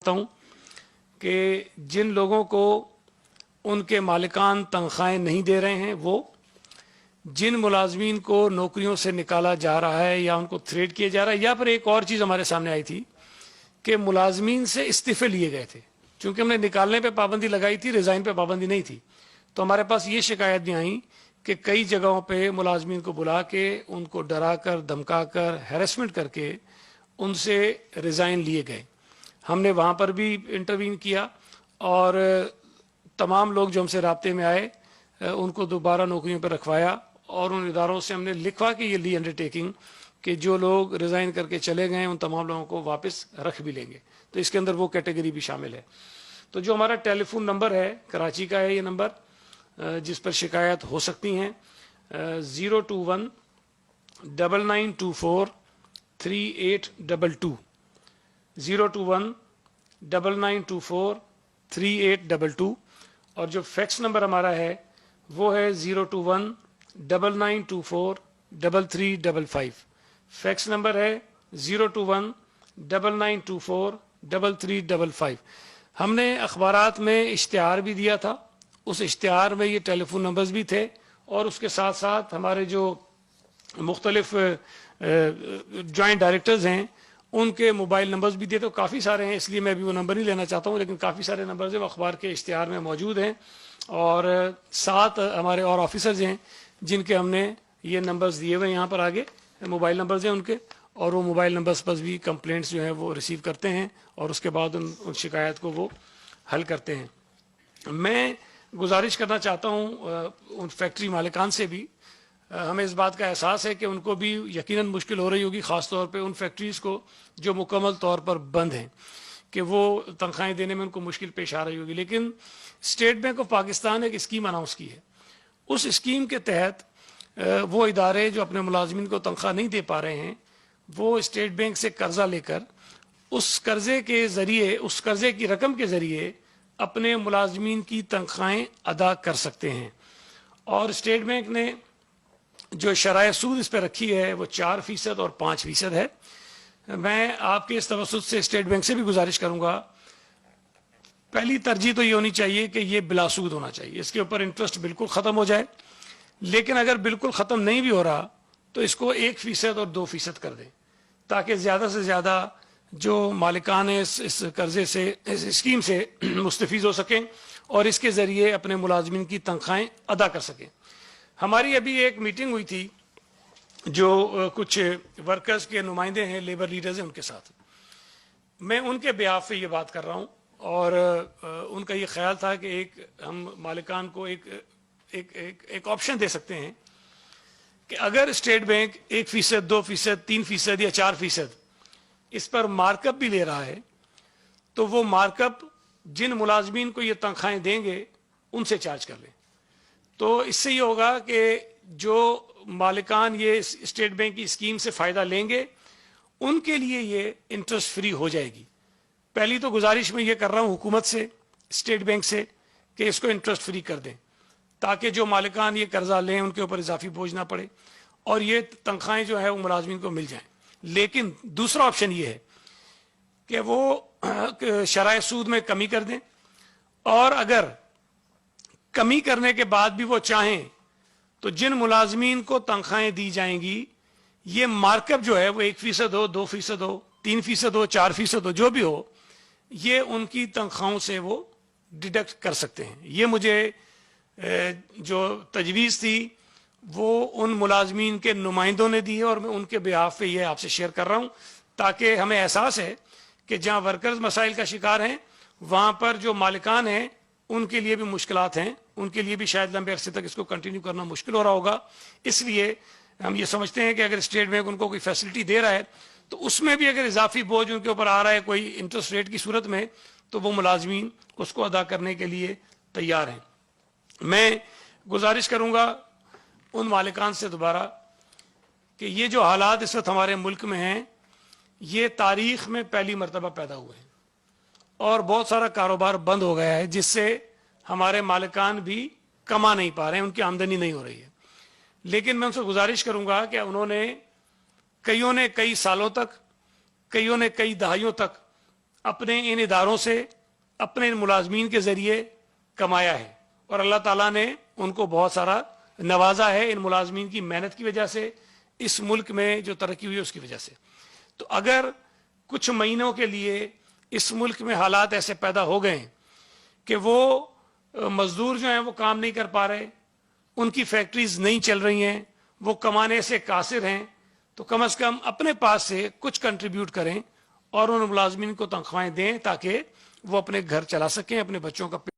समझता हूँ कि जिन लोगों को उनके मालिकान तनख्वाहें नहीं दे रहे हैं, वो जिन मुलाजमीन को नौकरियों से निकाला जा रहा है या उनको थ्रेट किया जा रहा है, या फिर एक और चीज़ हमारे सामने आई थी कि मुलाजमीन से इस्तीफे लिए गए थे। चूंकि हमने निकालने पे पाबंदी लगाई थी, रिज़ाइन पे पाबंदी नहीं थी, तो हमारे पास ये शिकायत भी आई कि कई जगहों पे मुलाजमीन को बुला के उनको डरा कर, धमका कर, हैरेसमेंट करके उनसे रिज़ाइन लिए गए। हमने वहाँ पर भी इंटरवीन किया और तमाम लोग जो हमसे राब्ते में आए उनको दोबारा नौकरियों पर रखवाया और उन इदारों से हमने लिखवा के ये ली अंडरटेकिंग कि जो लोग रिज़ाइन करके चले गए उन तमाम लोगों को वापस रख भी लेंगे। तो इसके अंदर वो कैटेगरी भी शामिल है। तो जो हमारा टेलीफोन नंबर है, कराची का है ये नंबर, जिस पर शिकायत हो सकती हैं, 021-9924-3822, 021-9924-3822। और जो फैक्स नंबर हमारा है वो है 021-9924-3355। फैक्स नंबर है 021-9924-3355। हमने अखबारात में इश्तिहार भी दिया था, उस इश्तिहार में ये टेलीफोन नंबर्स भी थे और उसके साथ साथ हमारे जो मुख्तलिफ जॉइंट डायरेक्टर्स हैं उनके मोबाइल नंबर्स भी दिए। तो काफ़ी सारे हैं, इसलिए मैं भी वो नंबर नहीं लेना चाहता हूँ, लेकिन काफ़ी सारे नंबर्स हैं वो अखबार के इश्तिहार में मौजूद हैं। और 7 हमारे और ऑफिसर्स हैं जिनके हमने ये नंबर्स दिए हुए हैं, यहाँ पर आगे मोबाइल नंबर्स हैं उनके, और वो मोबाइल नंबर्स पर भी कंप्लेंट्स जो हैं वो रिसीव करते हैं और उसके बाद उन शिकायत को वो हल करते हैं। मैं गुजारिश करना चाहता हूँ उन फैक्ट्री मालिकान से भी, हमें इस बात का एहसास है कि उनको भी यकीनन मुश्किल हो रही होगी, ख़ास तौर पे उन फैक्ट्रीज़ को जो मुकम्मल तौर पर बंद हैं, कि वो तनख्वाहें देने में उनको मुश्किल पेश आ रही होगी। लेकिन स्टेट बैंक ऑफ पाकिस्तान एक स्कीम अनाउंस की है, उस स्कीम के तहत वो इदारे जो अपने मुलाजमीन को तनख्वाह नहीं दे पा रहे हैं वो स्टेट बैंक से कर्जा लेकर उस कर्जे के ज़रिए, उस कर्जे की रकम के ज़रिए अपने मुलाजमीन की तनख्वाहें अदा कर सकते हैं। और स्टेट बैंक ने जो शराय सूद इस पर रखी है वो 4% और 5% है। मैं आपके इस तवज्जुह से स्टेट बैंक से भी गुजारिश करूंगा, पहली तरजीह तो ये होनी चाहिए कि ये बिलासूद होना चाहिए, इसके ऊपर इंटरेस्ट बिल्कुल ख़त्म हो जाए। लेकिन अगर बिल्कुल ख़त्म नहीं भी हो रहा तो इसको 1% और 2% कर दें, ताकि ज़्यादा से ज़्यादा जो मालिकान इस कर्जे से, इस स्कीम से मुस्तफ़ीज़ हो सकें और इसके ज़रिए अपने मुलाजमीन की तनख्वाहें अदा कर सकें। हमारी अभी एक मीटिंग हुई थी जो कुछ वर्कर्स के नुमाइंदे हैं, लेबर लीडर्स हैं, उनके साथ मैं उनके बिहाफ पे ये बात कर रहा हूँ। और उनका ये ख्याल था कि एक हम मालिकान को एक ऑप्शन दे सकते हैं कि अगर स्टेट बैंक 1%, 2%, 3% या 4% इस पर मार्कअप भी ले रहा है तो वो मार्कअप जिन मुलाजमीन को ये तनख्वाहें देंगे उनसे चार्ज कर लें। तो इससे ये होगा कि जो मालिकान ये स्टेट बैंक की स्कीम से फ़ायदा लेंगे उनके लिए ये इंटरेस्ट फ्री हो जाएगी। पहली तो गुजारिश मैं ये कर रहा हूँ हुकूमत से, स्टेट बैंक से, कि इसको इंटरेस्ट फ्री कर दें ताकि जो मालिकान ये कर्जा लें उनके ऊपर इजाफी बोझ ना पड़े और ये तनख्वाहें जो है वो मुलाजमीन को मिल जाएं। लेकिन दूसरा ऑप्शन ये है कि वो शराय सूद में कमी कर दें, और अगर कमी करने के बाद भी वो चाहें तो जिन मुलाजमीन को तनख्वाहें दी जाएंगी ये मार्कअप जो है वो 1% हो, 2% हो, 3% हो, 4% हो, जो भी हो, ये उनकी तनख्वाहों से वो डिडक्ट कर सकते हैं। ये मुझे जो तजवीज़ थी वो उन मुलाजमीन के नुमाइंदों ने दी है और मैं उनके बिहाफ पे ये आपसे शेयर कर रहा हूँ ताकि हमें एहसास है कि जहाँ वर्कर्स मसाइल का शिकार हैं वहाँ पर जो मालिकान हैं उनके लिए भी मुश्किलात हैं, उनके लिए भी शायद लंबे अरसे तक इसको कंटिन्यू करना मुश्किल हो रहा होगा। इसलिए हम ये समझते हैं कि अगर स्टेट बैंक उनको कोई फैसिलिटी दे रहा है तो उसमें भी अगर इजाफी बोझ उनके ऊपर आ रहा है कोई इंटरेस्ट रेट की सूरत में तो वो मुलाजमीन उसको अदा करने के लिए तैयार हैं। मैं गुजारिश करूँगा उन मालिकान से दोबारा कि ये जो हालात इस वक्त हमारे मुल्क में हैं ये तारीख में पहली मरतबा पैदा हुए हैं और बहुत सारा कारोबार बंद हो गया है जिससे हमारे मालिकान भी कमा नहीं पा रहे हैं, उनकी आमदनी नहीं हो रही है। लेकिन मैं उनसे गुजारिश करूंगा कि उन्होंने कईयों ने कई सालों तक, कईयों ने कई दहाइयों तक اپنے ان اداروں سے اپنے ان ملازمین کے ذریعے کمایا ہے اور اللہ تعالیٰ نے ان کو بہت سارا نوازا ہے ان ملازمین کی محنت کی وجہ سے, اس ملک میں جو ترقی ہوئی ہے اس کی وجہ سے. تو اگر کچھ مہینوں کے لیے اس ملک میں حالات ایسے پیدا ہو گئے کہ وہ مزدور جو ہیں وہ کام نہیں کر پا رہے, ان کی فیکٹریز نہیں چل رہی ہیں, وہ کمانے سے قاصر ہیں, تو کم از کم اپنے پاس سے کچھ کنٹریبیوٹ کریں اور ان ملازمین کو تنخواہیں دیں تاکہ وہ اپنے گھر چلا سکیں, اپنے بچوں کا